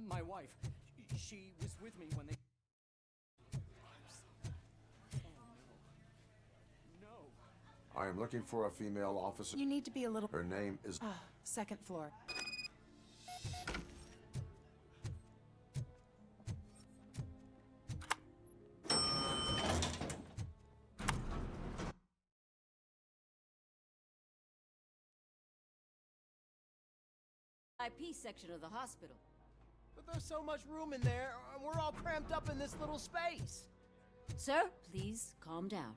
My wife. She was with me when they... No. I am looking for a female officer. You need to be a little... Her name is... second floor. IP section of the hospital. But there's so much room in there, and we're all cramped up in this little space. Sir, please calm down.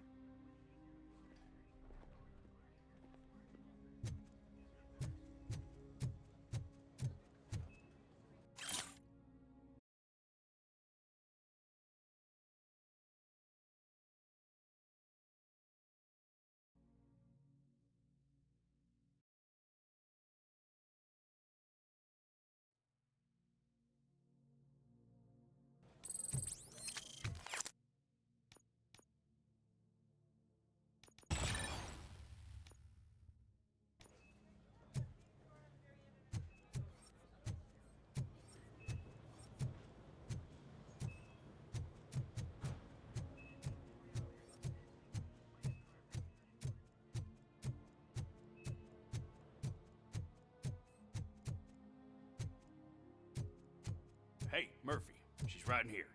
Hey, Murphy. She's right in here.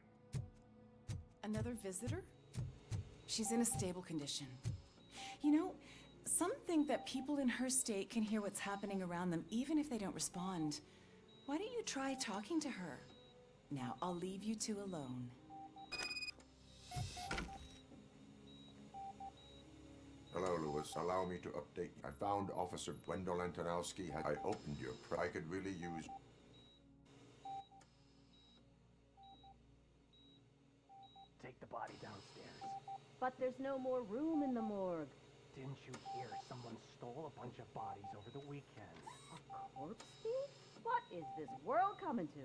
Another visitor? She's in a stable condition. You know, some think that people in her state can hear what's happening around them even if they don't respond. Why don't you try talking to her? Now, I'll leave you two alone. Hello, Lewis. Allow me to update you. I found Officer Wendell Antonowski. I opened your... I could really use... Take the body downstairs. But there's no more room in the morgue. Didn't you hear someone stole a bunch of bodies over the weekend? A corpse thief? What is this world coming to?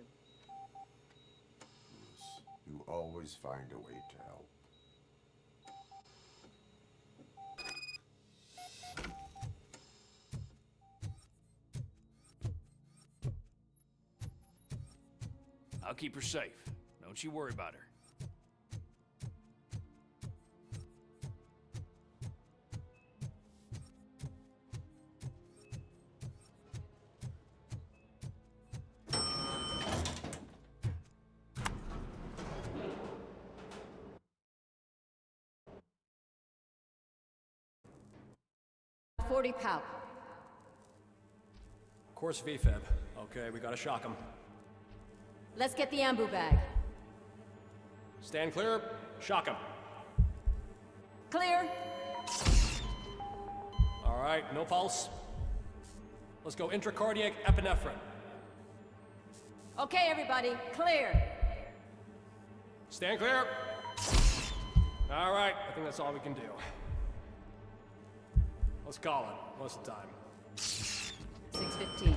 Lewis, you always find a way to help. I'll keep her safe. Don't you worry about her. .40 pow. Course VFib. Okay, we gotta shock him. Let's get the ambu bag. Stand clear. Shock him. Clear. All right, no pulse. Let's go intracardiac epinephrine. Okay, everybody, clear. Stand clear. All right, I think that's all we can do. Let's call it. Most of the time. 6:15.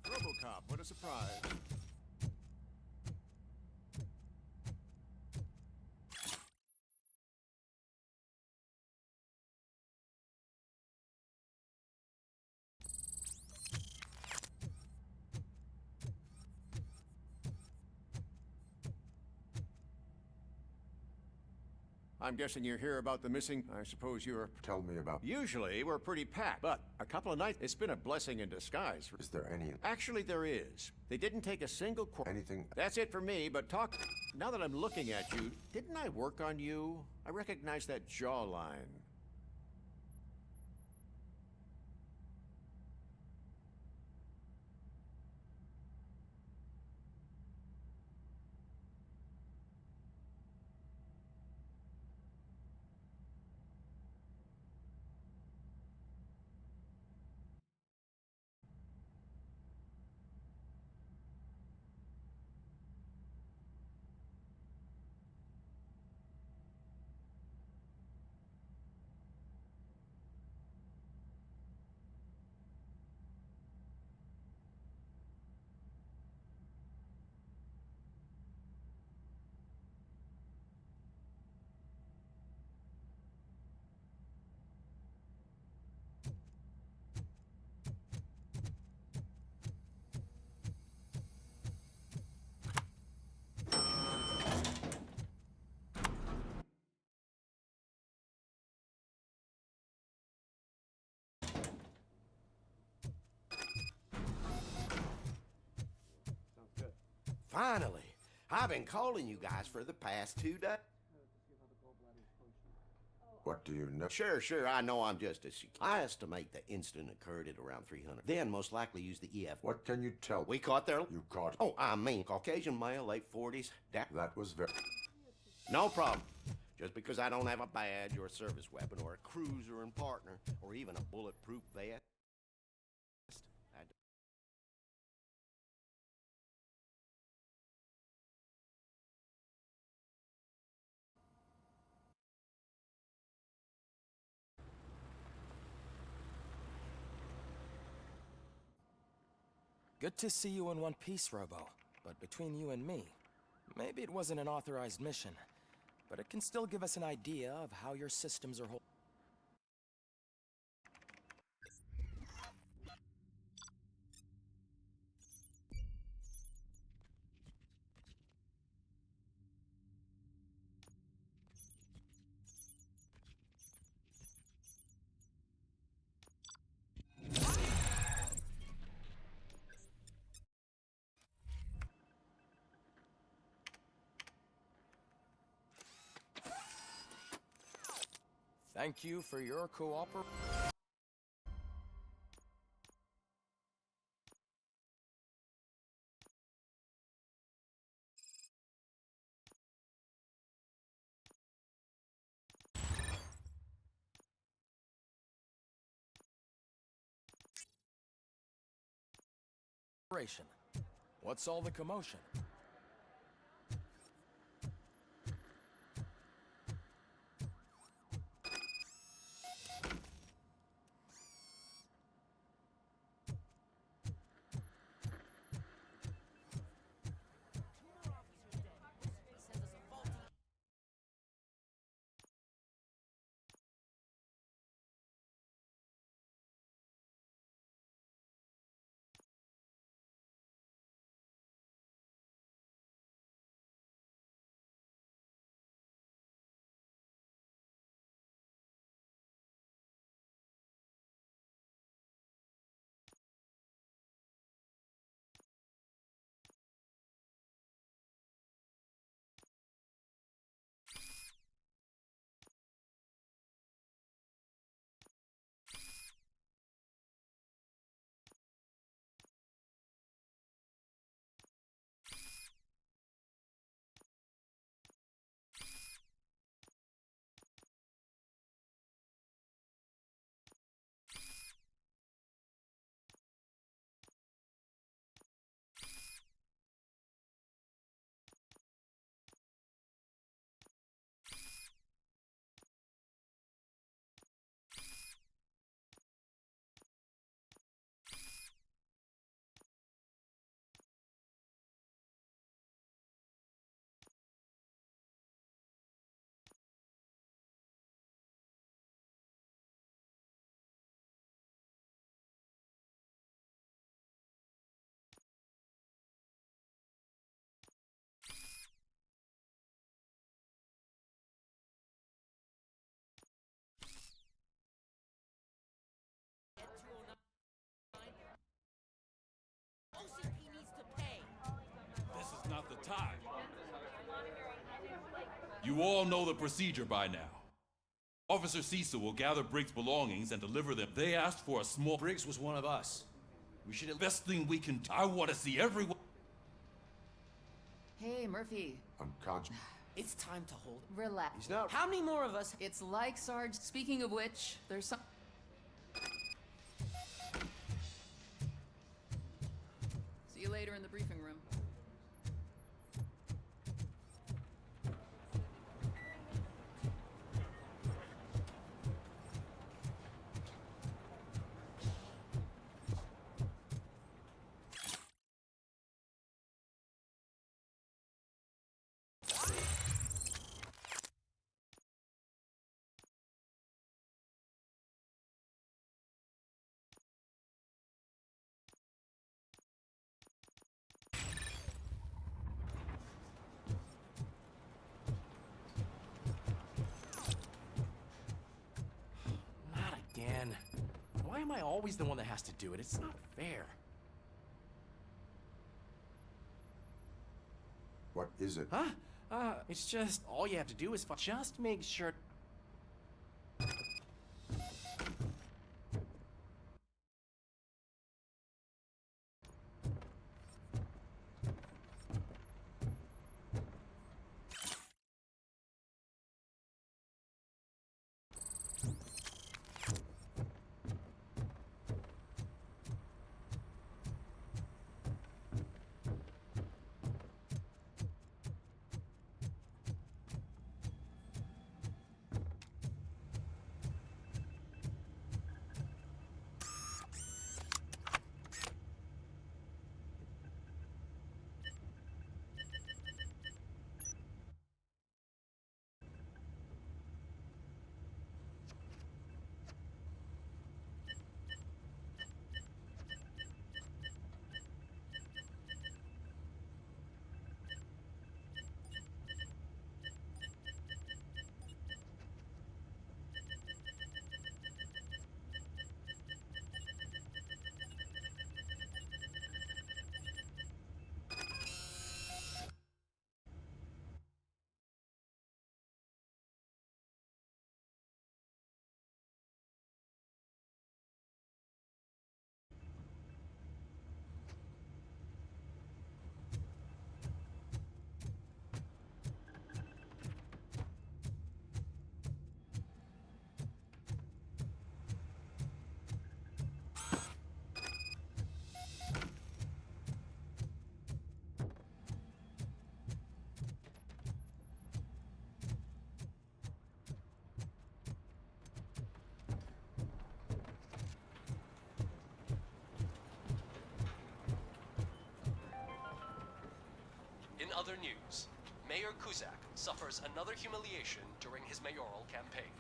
Robocop, what a surprise. I'm guessing you're here about the missing. I suppose you're... Tell me about... Usually, we're pretty packed, but a couple of nights, it's been a blessing in disguise. Is there any... Actually, there is. They didn't take a single... Anything... That's it for me, but talk... Now that I'm looking at you, didn't I work on you? I recognize that jawline. Finally. I've been calling you guys for the past 2 days. What do you know? Sure, I know I'm just a I estimate the incident occurred at around 300. Then most likely used the EF. What can you tell? We caught their... You caught... Oh, I mean, Caucasian male, late 40s. That was very... No problem. Just because I don't have a badge or a service weapon or a cruiser and partner or even a bulletproof vest. Good to see you in one piece, Robo. But between you and me, maybe it wasn't an authorized mission, but it can still give us an idea of how your systems are Thank you for your cooperation. What's all the commotion? This is not the time. You all know the procedure by now. Officer Cecil will gather Briggs' belongings and deliver them. They asked for a small... Briggs was one of us. We should have... Best thing we can... I want to see everyone... Hey, Murphy. Unconscious. It's time to hold. Relax. He's not... How many more of us? It's like, Sarge. Speaking of which, there's some... See you later in the briefing room. Why am I always the one that has to do it? It's not fair. is it? Huh? It's just, all you have to do is just make sure... In other news, Mayor Kuzak suffers another humiliation during his mayoral campaign.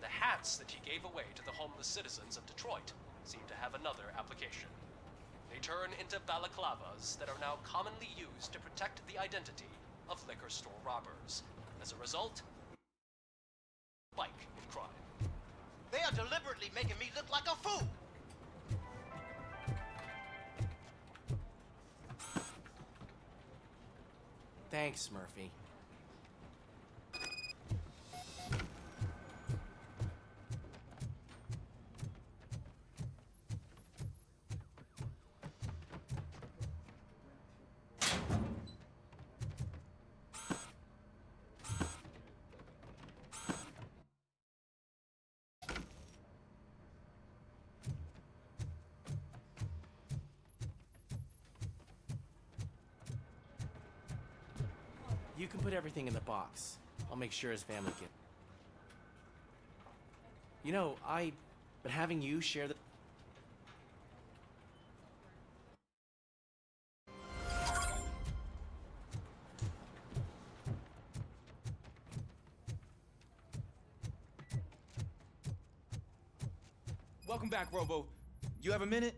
The hats that he gave away to the homeless citizens of Detroit seem to have another application. They turn into balaclavas that are now commonly used to protect the identity of liquor store robbers. As a result, spike in crime. They are deliberately making me look like a fool. Thanks, Murphy. You can put everything in the box. I'll make sure his family get... You know, but having you share the... Welcome back, Robo. You have a minute?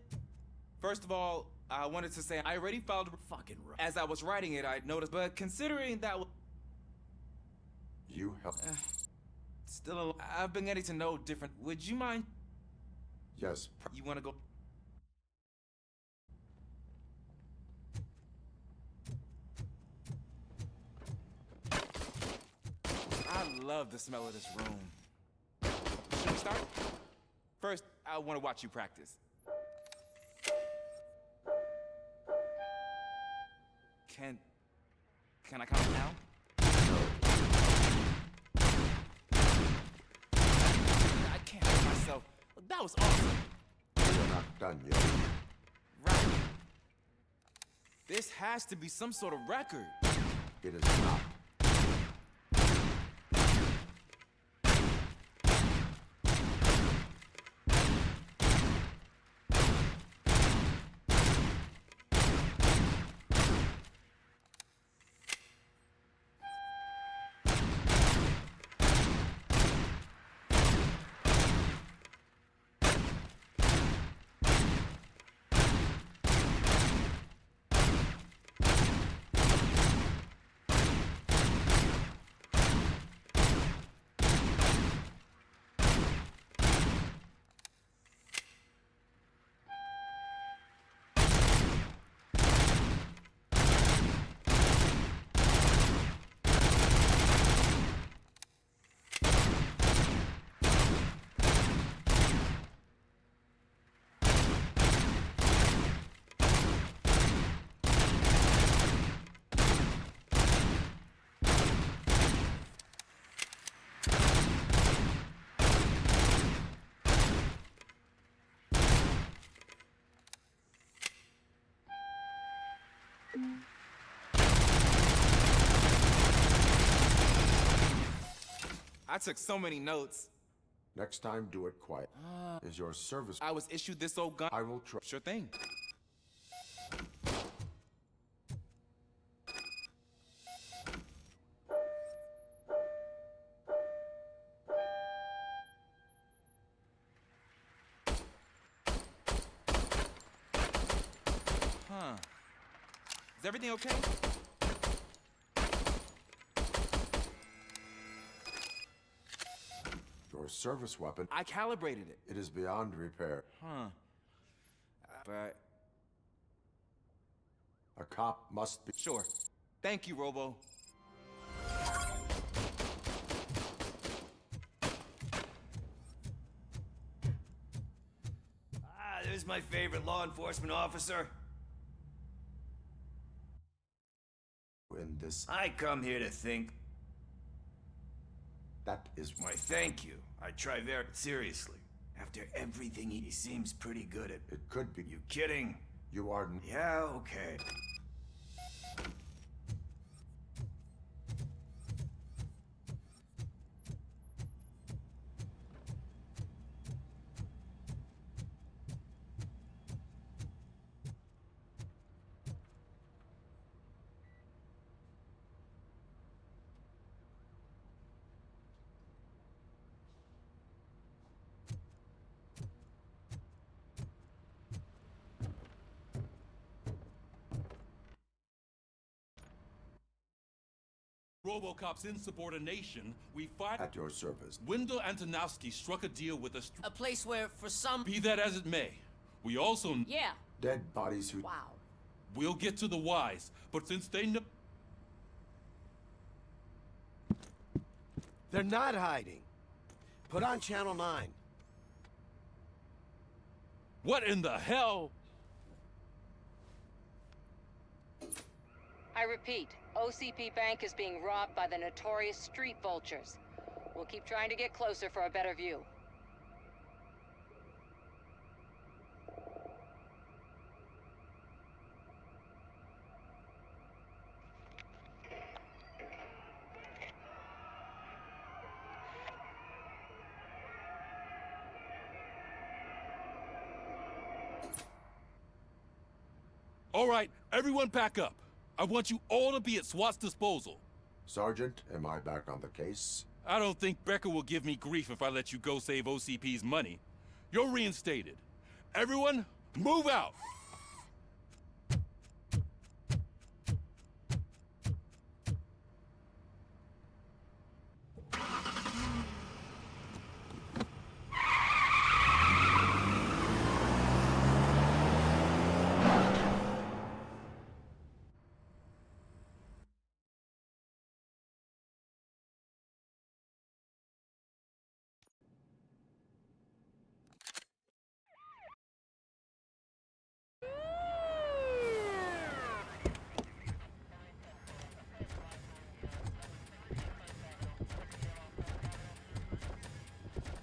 First of all, I wanted to say I already filed a... Fucking right. As I was writing it, I noticed, but considering that... You help. Still, I've been getting to know different... Would you mind? Yes. You want to go... I love the smell of this room. Should we start? First, I want to watch you practice. Can I count now? I can't help myself. That was awesome. We're not done yet. Right. This has to be some sort of record. It is not. I took so many notes. Next time, do it quiet. Is your service... I was issued this old gun. I will try... Sure thing. Huh. Is everything okay? Your service weapon... I calibrated it. It is beyond repair. Huh. But... A cop must be... Sure. Thank you, Robo. There's my favorite law enforcement officer. In this... I come here to think... That is... Why, thank you. I try very seriously. After everything, he seems pretty good at... It could be... You kidding? You are... Yeah, okay. Robocop's insubordination, we find... At your service. Wendell Antonowski struck a deal with us... A place where, for some... Be that as it may, we also... Yeah. Dead bodies who... Wow. We'll get to the whys, but since they know... They're not hiding. Put on Channel 9. What in the hell? I repeat, OCP Bank is being robbed by the notorious street vultures. We'll keep trying to get closer for a better view. All right, everyone pack up. I want you all to be at SWAT's disposal. Sergeant, am I back on the case? I don't think Becker will give me grief if I let you go save OCP's money. You're reinstated. Everyone, move out!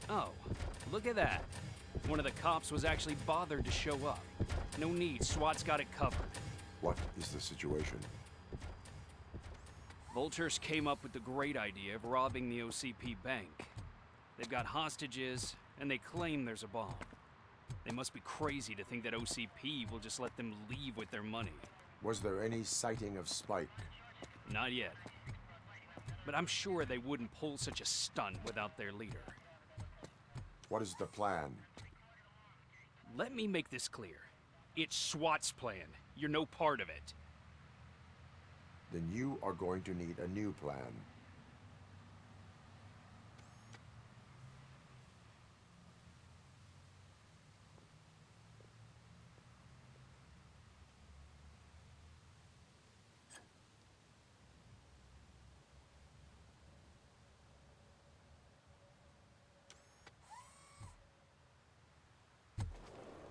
Oh, look at that. One of the cops was actually bothered to show up. No need, SWAT's got it covered. What is the situation? Vultures came up with the great idea of robbing the OCP bank. They've got hostages, and they claim there's a bomb. They must be crazy to think that OCP will just let them leave with their money. Was there any sighting of Spike? Not yet. But I'm sure they wouldn't pull such a stunt without their leader. What is the plan? Let me make this clear. It's SWAT's plan. You're no part of it. Then you are going to need a new plan.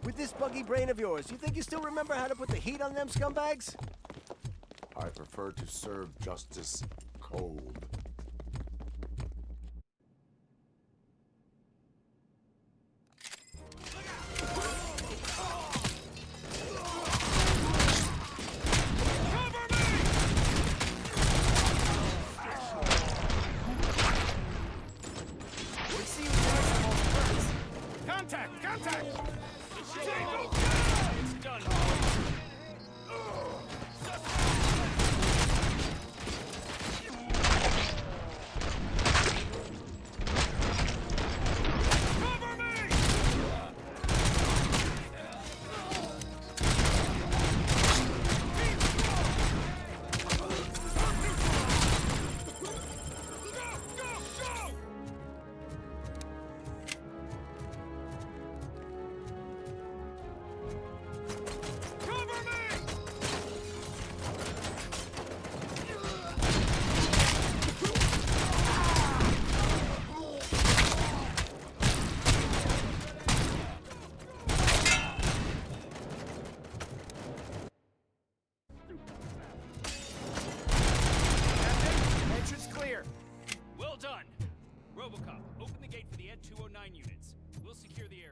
With this buggy brain of yours, you think you still remember how to put the heat on them scumbags? I prefer to serve justice cold. 209 units. We'll secure the area.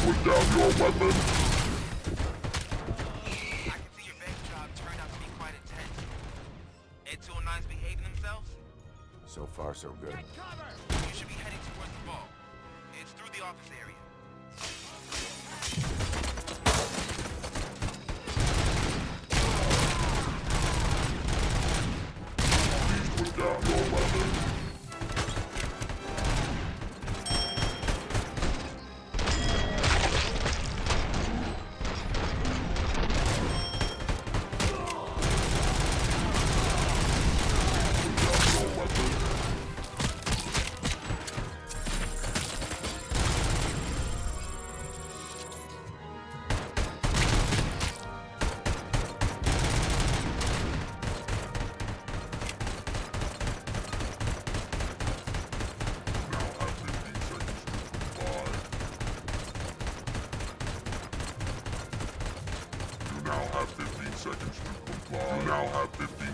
Put down your weapon. I can see your bank job turned out to be quite intense. Ed 209's behaving themselves? So far, so good. Get cover! You should be heading towards the vault. It's through the office area. Please put down your weapon.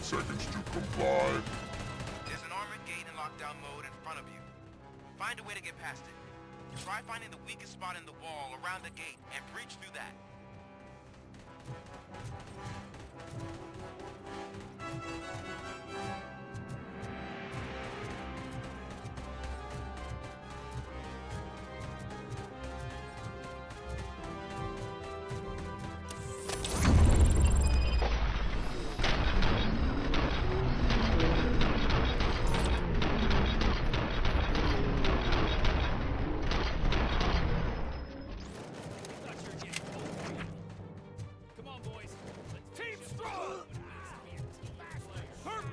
Seconds to comply. There's an armored gate in lockdown mode in front of you. Find a way to get past it. Try finding the weakest spot in the wall around the gate and breach through that.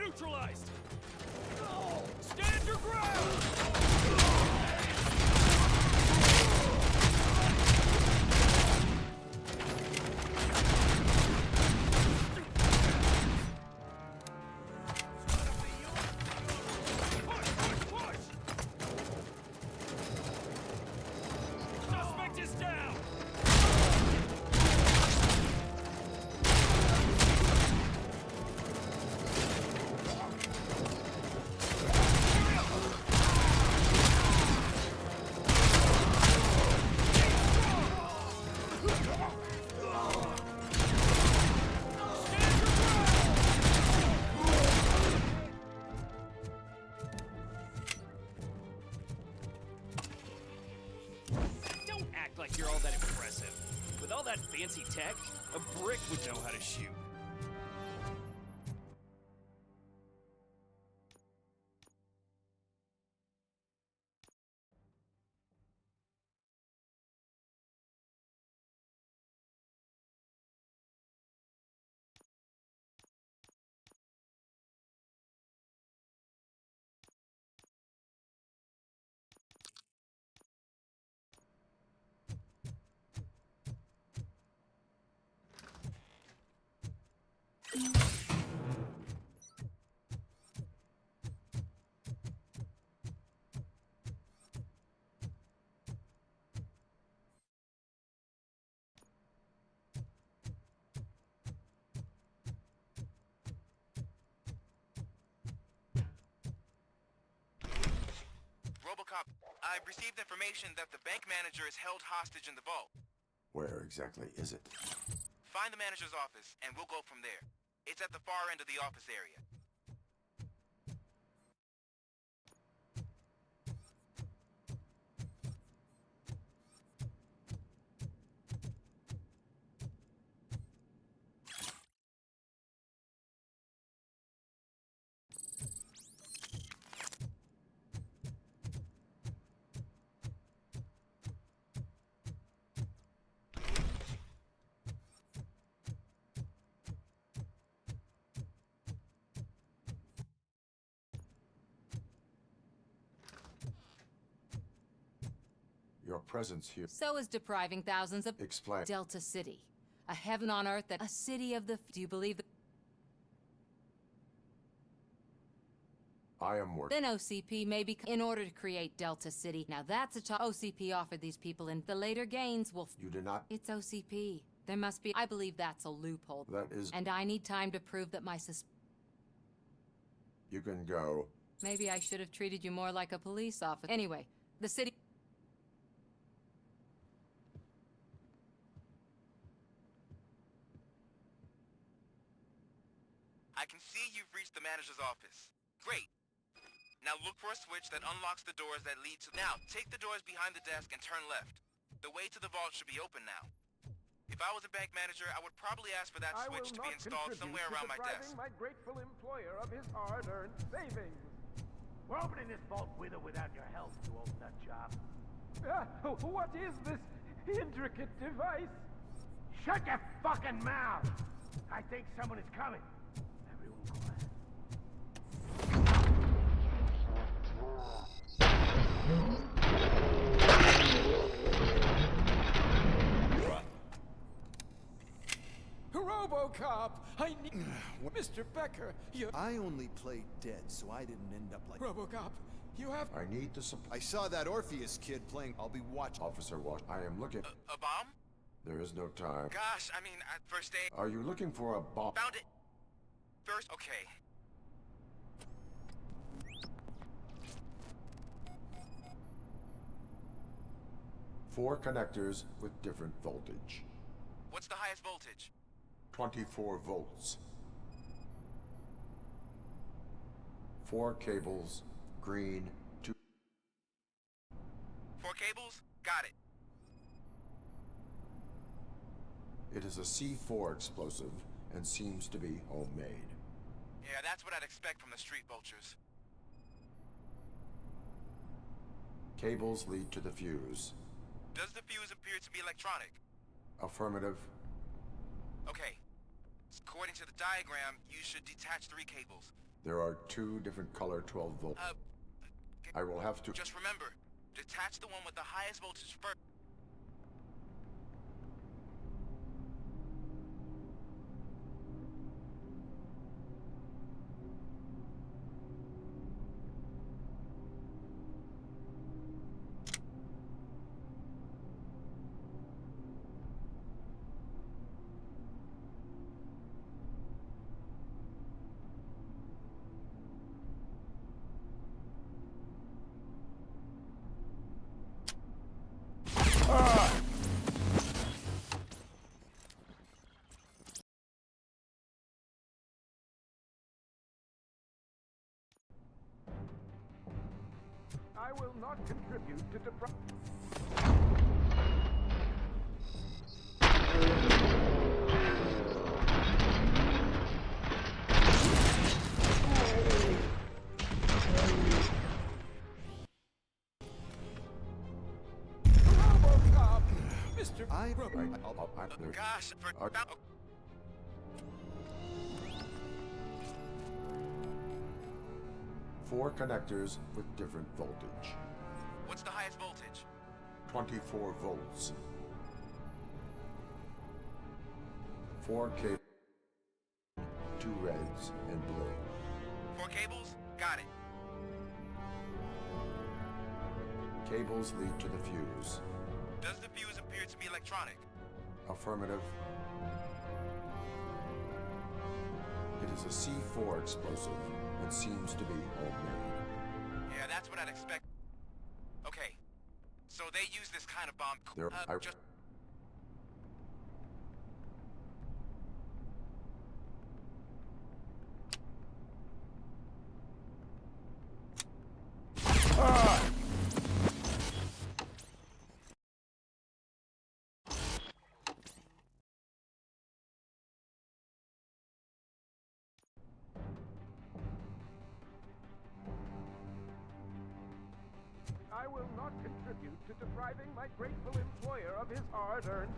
Neutralized! Stand your ground! Suspect is down! Like you're all that impressive. With all that fancy tech, a brick would know how to shoot. Robocop, I've received information that the bank manager is held hostage in the vault. Where exactly is it? Find the manager's office, and we'll go from there. It's at the far end of the office area. Your presence here. So is depriving thousands of... Explain. Delta City. A heaven on earth that... A city of the... Do you believe that... I am working. Then OCP may be... In order to create Delta City. Now that's a top... OCP offered these people and the later gains will... You did not? It's OCP. There must be... I believe that's a loophole. That is... And I need time to prove that my You can go. Maybe I should have treated you more like a police officer. Anyway, the city... I can see you've reached the manager's office. Great. Now look for a switch that unlocks the doors that lead to... Now, take the doors behind the desk and turn left. The way to the vault should be open now. If I was a bank manager, I would probably ask for that switch to be installed somewhere around my desk. My grateful employer of his hard-earned savings. We're opening this vault with or without your help, you old nut job. What is this intricate device? Shut your fucking mouth! I think someone is coming. Everyone quiet. Robocop! I need... Mr. Becker, you... I only played dead, so I didn't end up like... Robocop, you have... I need the supply. I saw that Orpheus kid playing. I'll be watching. Officer Wash, I am looking... A bomb? There is no time. Gosh, I mean, at first aid... Are you looking for a bomb? Found it. First, okay. Four connectors with different voltage. What's the highest voltage? 24 volts. 4 cables, green, 2... 4 cables? Got it. It is a C4 explosive and seems to be homemade. Yeah, that's what I'd expect from the street vultures. Cables lead to the fuse. Does the fuse appear to be electronic? Affirmative. Okay. According to the diagram, you should detach 3 cables. There are 2 different color 12 volt. I will have to... Just remember, detach the one with the highest voltage first. I will not contribute to Robocop! Mr. Gosh, for... Four connectors with different voltage. What's the highest voltage? 24 volts. 4 cables, 2 reds and blue. 4 cables? Got it. Cables lead to the fuse. Does the fuse appear to be electronic? Affirmative. It is a C4 explosive and seems to be homemade. Yeah, that's what I'd expect. Okay. So they use this kind of bomb. Just I will not contribute to depriving my grateful employer of his hard-earned...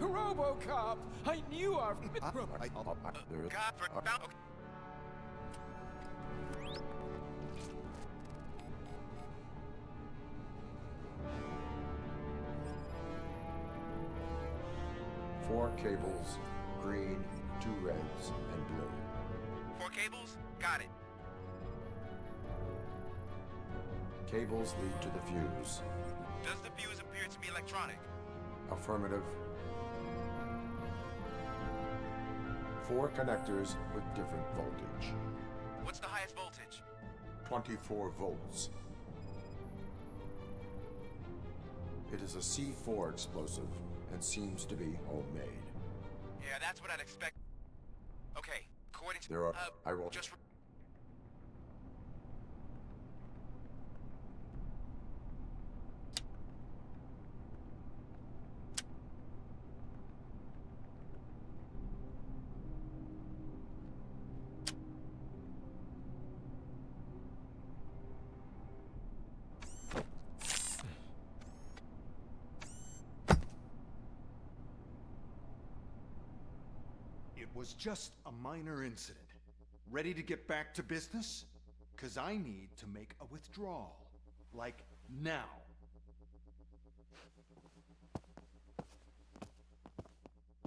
Robocop! I knew our... Four cables, green, 2 reds, and blue. 4 cables? Got it. Cables lead to the fuse. Does the fuse appear to be electronic? Affirmative. 4 connectors with different voltage. What's the highest voltage? 24 volts. It is a C4 explosive and seems to be homemade. Yeah, that's what I'd expect. Okay, according to... There are... I will... Just... It was just a minor incident. Ready to get back to business? 'Cause I need to make a withdrawal. Like, now.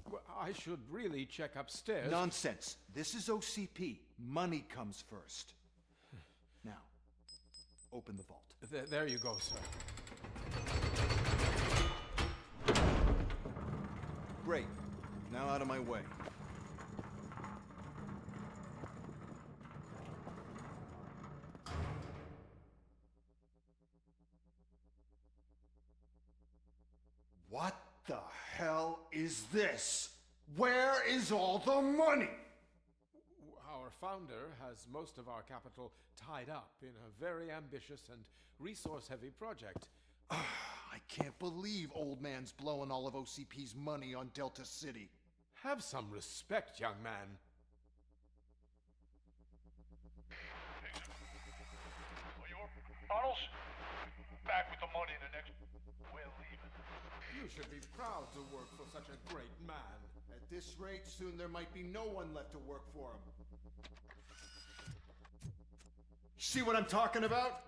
Well, I should really check upstairs. Nonsense. This is OCP. Money comes first. Now, open the vault. There you go, sir. Great. Now out of my way. What the hell is this? Where is all the money? Our founder has most of our capital tied up in a very ambitious and resource-heavy project. I can't believe old man's blowing all of OCP's money on Delta City. Have some respect, young man. Arnold's back with the money in the next... We're leaving. You should be proud to work for such a great man. At this rate, soon there might be no one left to work for him. See what I'm talking about?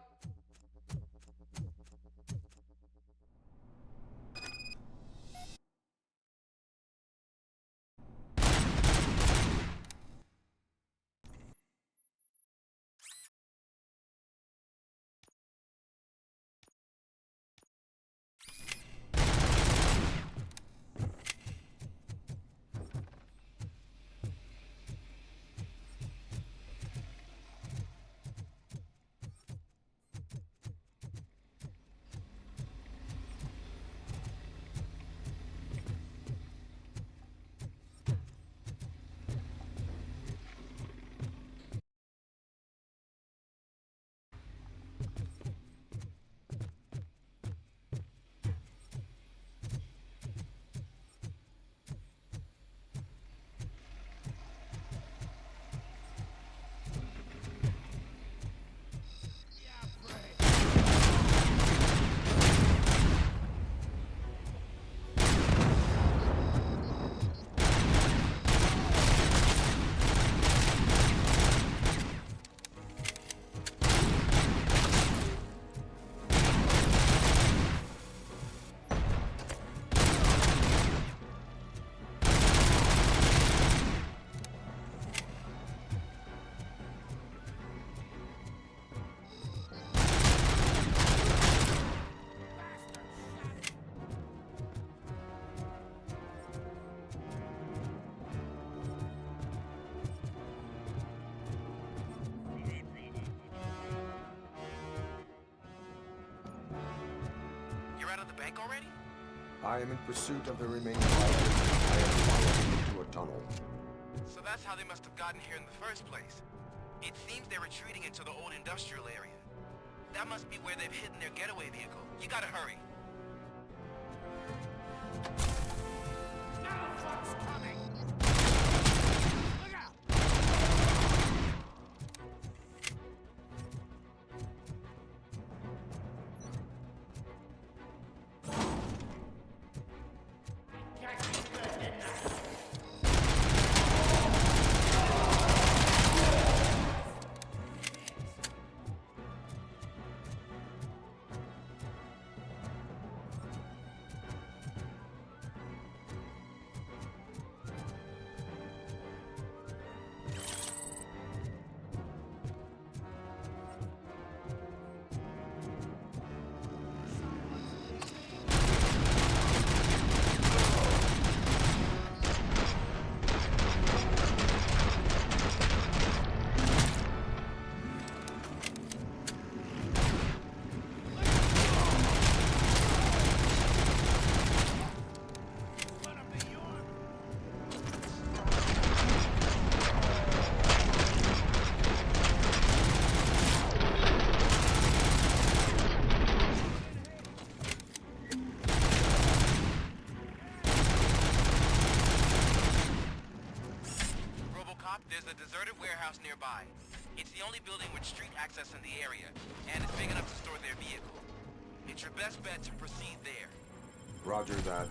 already? I am in pursuit of the remaining fighters. I am following into a tunnel. So that's how they must have gotten here in the first place. It seems they're retreating into the old industrial area. That must be where they've hidden their getaway vehicle. You gotta hurry. Now what's coming? Look out! Robocop, there's a deserted warehouse nearby. It's the only building with street access in the area, and it's big enough to store their vehicle. It's your best bet to proceed there. Roger that.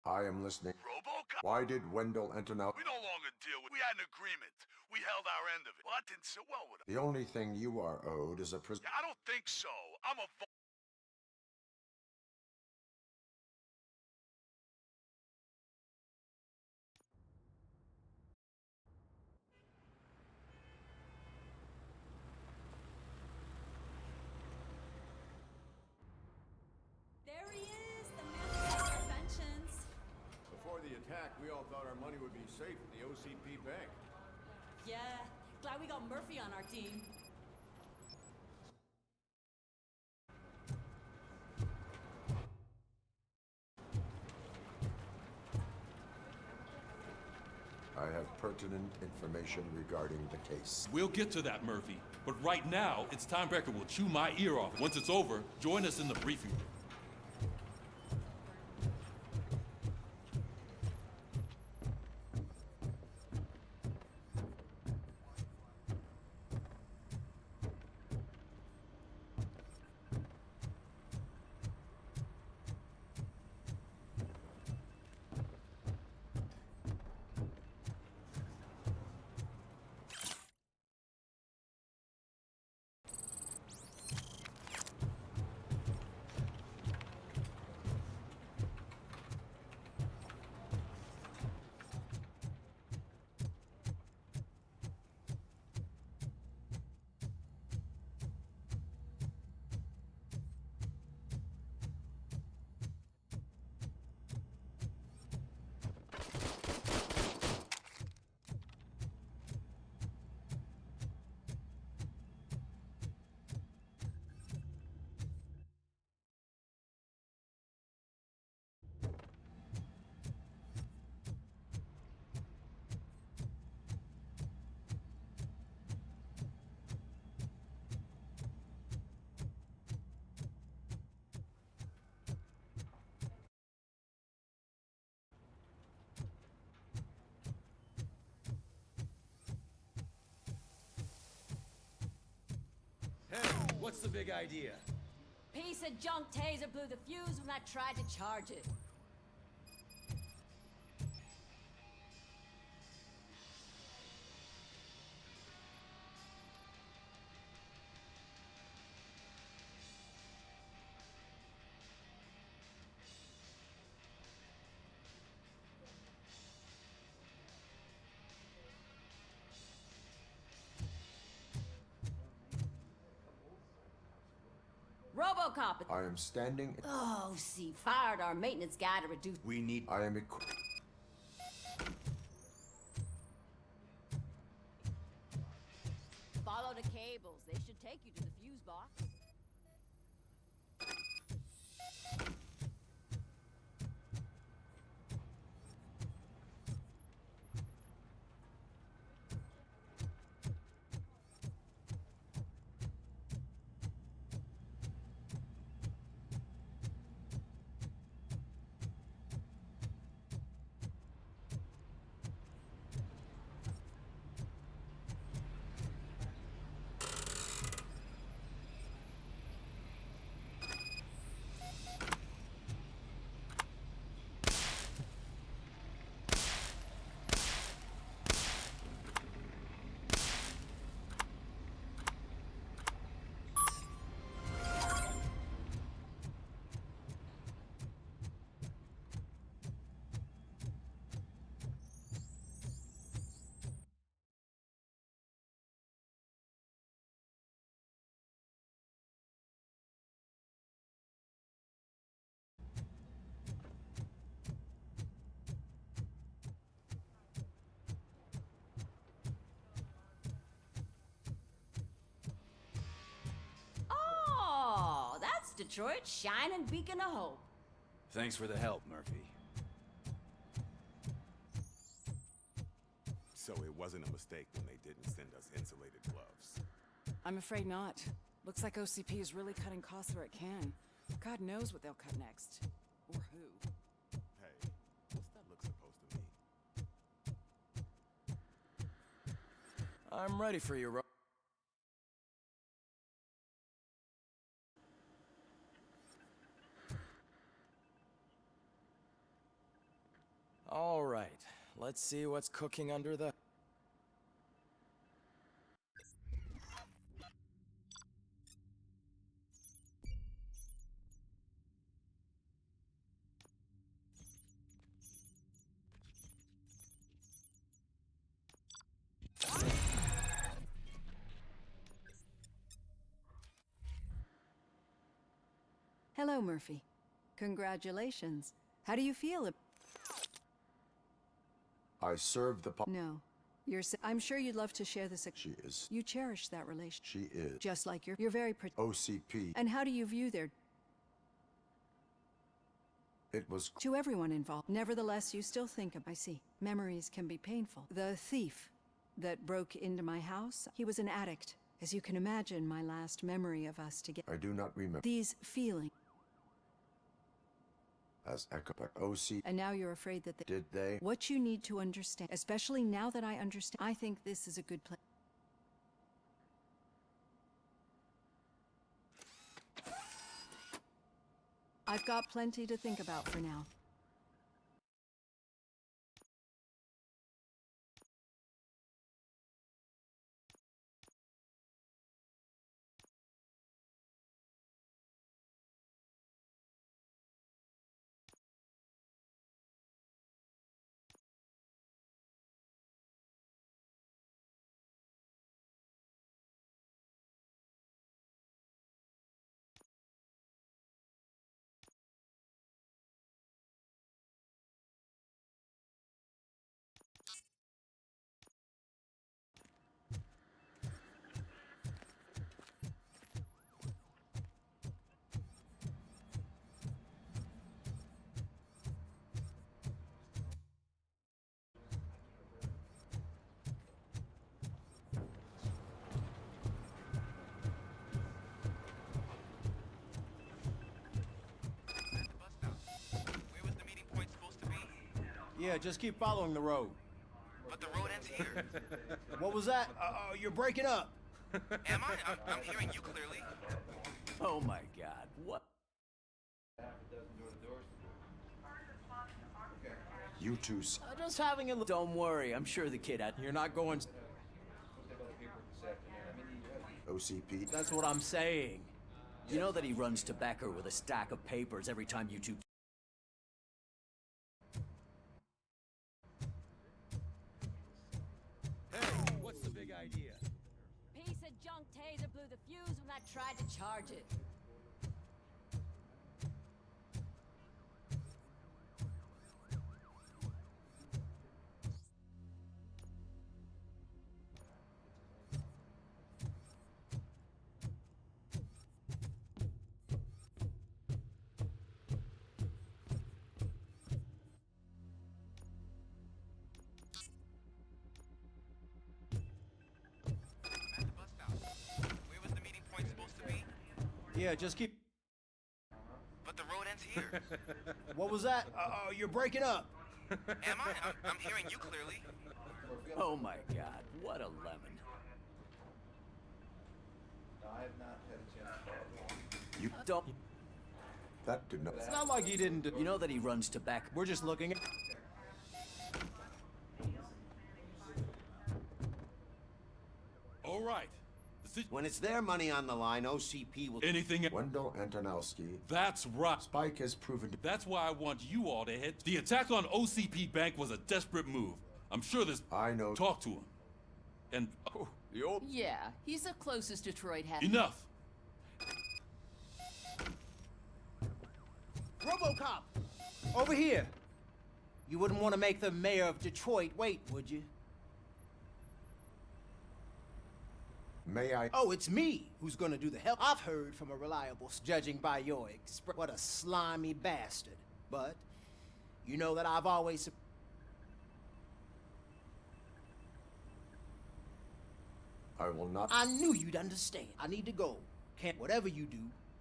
I am listening. Robocop? Why did Wendell Antonelli... We no longer deal with... We had an agreement. We held our end of it. Well, that didn't sit well with us. The only thing you are owed is a prison... I don't think so. I'm a... There he is, the man of inventions. Before the attack, we all thought our money would be safe at the OCP bank. Yeah, glad we got Murphy on our team. I have pertinent information regarding the case. We'll get to that, Murphy. But right now, it's time Becker will chew my ear off. Once it's over, join us in the briefing room. Hey, what's the big idea? Piece of junk taser blew the fuse when I tried to charge it. Robocop! I am standing... Oh, see, fired our maintenance guy to reduce... We need... I am equipped... Follow the cables. They should take you to the fuse box. Oh, that's Detroit's shining beacon of hope. Thanks for the help, Murphy. So it wasn't a mistake when they didn't send us insulated gloves. I'm afraid not. Looks like OCP is really cutting costs where it can. God knows what they'll cut next. Or who. Hey, what's that look supposed to mean? I'm ready for you, Ro. right. Let's see what's cooking under the... Hello, Murphy. Congratulations. How do you feel? I served the No. I'm sure you'd love to share this. She is. You cherish that relationship. She is. Just like you're very OCP. And how do you view their... It was... To everyone involved. Nevertheless, you still think of... I see. Memories can be painful. The thief that broke into my house, he was an addict. As you can imagine, my last memory of us together. I do not remember. These feelings. As echo, but OC... And now you're afraid that Did they? What you need to understand, especially now that I understand, I think this is a good place. I've got plenty to think about for now. Yeah, just keep following the road. But the road ends here. What was that? You're breaking up. Am I? I'm hearing you clearly. Oh my god, what? You two... Just having a... Don't worry, I'm sure the kid had... You're not going... OCP. That's what I'm saying. You know that he runs to Becker with a stack of papers every time you two... What's the big idea? Piece of junk taser blew the fuse when I tried to charge it. Yeah, just keep... But the road ends here. What was that? You're breaking up. Am I? I'm hearing you clearly. Oh my god, what a lemon. I have not had a chance. You don't... That did not... It's not like he didn't do... You know that he runs to Becker. We're just looking at... All right. When it's their money on the line, OCP will... Anything... Wendell Antonowski. That's right. Spike has proven... That's why I want you all to head... The attack on OCP Bank was a desperate move. I'm sure there's... I know. Talk to him. And... Oh, the old... Yeah, he's the closest Detroit has... Enough! Robocop! Over here! You wouldn't want to make the mayor of Detroit wait, would you? May I... Oh, it's me who's gonna do the help. I've heard from a reliable, judging by your what a slimy bastard. But, you know that I've always... I will not... I knew you'd understand. I need to go. Can't, whatever you do,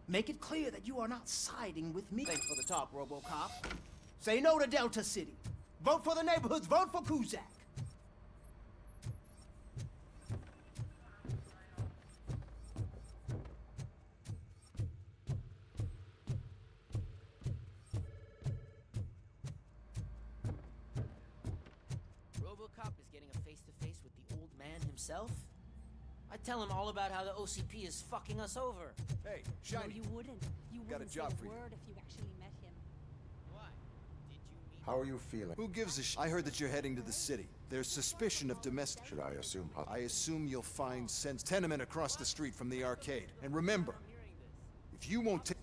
make it clear that you are not siding with me. Thanks for the talk, Robocop. Say no to Delta City. Vote for the neighborhoods. Vote for Kuzak. Robocop is getting a face-to-face with the old man himself, I'd tell him all about how the OCP is fucking us over. Hey, No, Shiny. you wouldn't. You Got a wouldn't job say for a you. word if you actually met him. Why? Did you meet How are you feeling? Who gives a I heard that you're heading to the city. There's suspicion of domestic... Should I assume? I assume you'll find sense tenement across the street from the arcade. And remember, if you won't take...